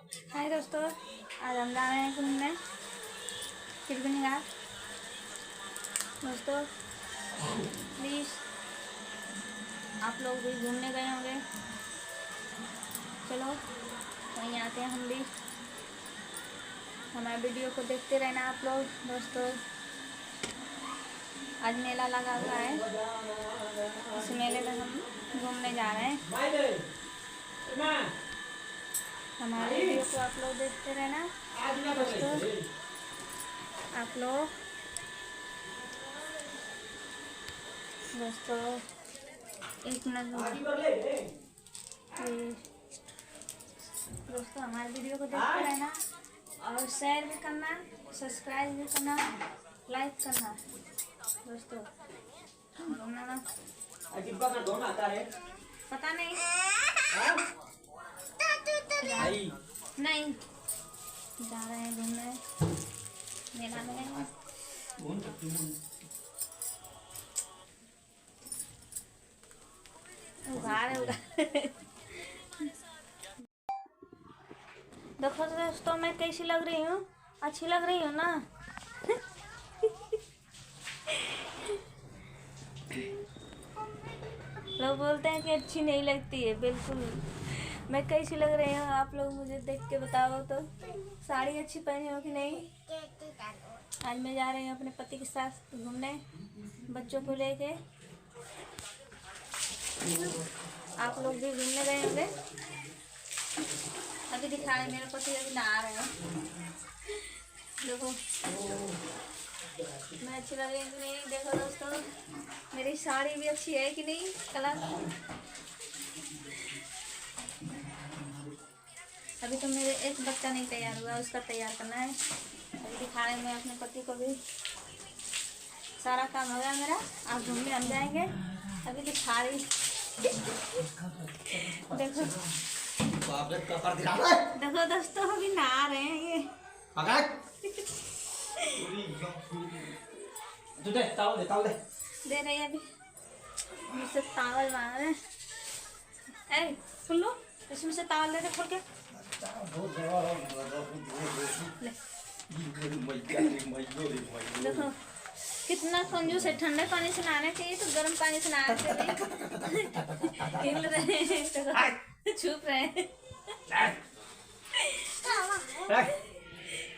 हाय दोस्तों, आज हम जा रहे हैं घूमने त्रिवेणी घाट। दोस्तों प्लीज़ आप लोग भी घूमने गए होंगे, चलो वहीं आते हैं हम भी। हमारे वीडियो को देखते रहना आप लोग। दोस्तों आज मेला लगा हुआ है, इस मेले में हम घूमने जा रहे हैं। हमारे वीडियो को आप लोग देखते रहना दोस्तों। आप लोग दोस्तों एक मिनट दोस्तों, हमारे वीडियो को देखते रहना और शेयर भी करना, सब्सक्राइब भी करना, लाइक करना दोस्तों। पता नहीं नहीं जा रहे हैं घूमने मेला में। देखो दोस्तों मैं कैसी लग रही हूँ, अच्छी लग रही हूँ ना? लोग बोलते हैं कि अच्छी नहीं लगती है, बिल्कुल। मैं कैसी लग रही हूँ आप लोग मुझे देख के बताओ तो। साड़ी अच्छी पहनी हो कि नहीं? आज मैं जा रही हूँ अपने पति के साथ घूमने, बच्चों को लेके। आप लोग भी घूमने गए होंगे। अभी दिखा रहे मेरे पति अभी नहा रहे हैं। देखो मैं अच्छी लग रही हूँ कि नहीं? देखो दोस्तों मेरी साड़ी भी अच्छी है कि नहीं, कलर। अभी तो मेरे एक बच्चा नहीं तैयार हुआ, उसका तैयार करना है। अभी दिखा रहे हैं मैं अपने पति को भी। सारा काम हो गया मेरा, आप घूमने हम जाएंगे। अभी दिखा रही देखो देखो दोस्तों अभी नहा रहे हैं ये। दे रही है अभी मुझसे तावल मांग रहे हैं। सुन लो, इसमें से तावल दे दे खोल के। देखो कितना कंजूस है, ठंडे पानी से नहाने चाहिए तो गर्म पानी से नहाने चाहिए। हिल रहे हैं, छुप रहे हैं।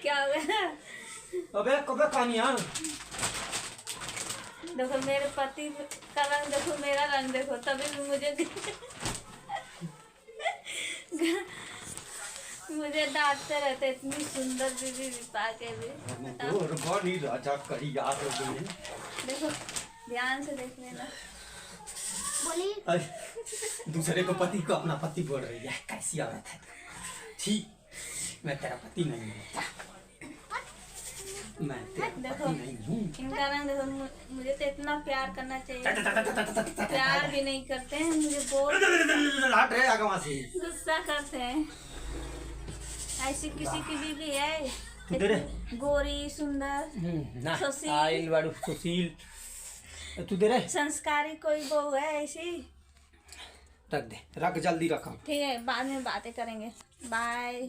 क्या हो गया? अबे कब पानी आ? देखो मेरे पति का रंग देखो, मेरा रंग देखो, तभी भी मुझे डांटते रहते। इतनी सुंदर बीवी पाके भी। देखो ध्यान से देख लेना। बोली दूसरे को पति को अपना पति बोल रही है, कैसी औरत है? ठीक, मैं तेरा पति नहीं हूँ, मैं तेरा पति नहीं हूँ। इनका रंग देखो, मुझे तो इतना प्यार करना चाहिए, प्यार भी नहीं करते हैं, मुझे बहुत गुस्सा करते हैं। ऐसी किसी की बीवी है गोरी सुंदर सुशील, तू दे रहे संस्कारी कोई बहू है ऐसी? रख दे, रख जल्दी रखा। ठीक है, बाद में बातें करेंगे। बाय।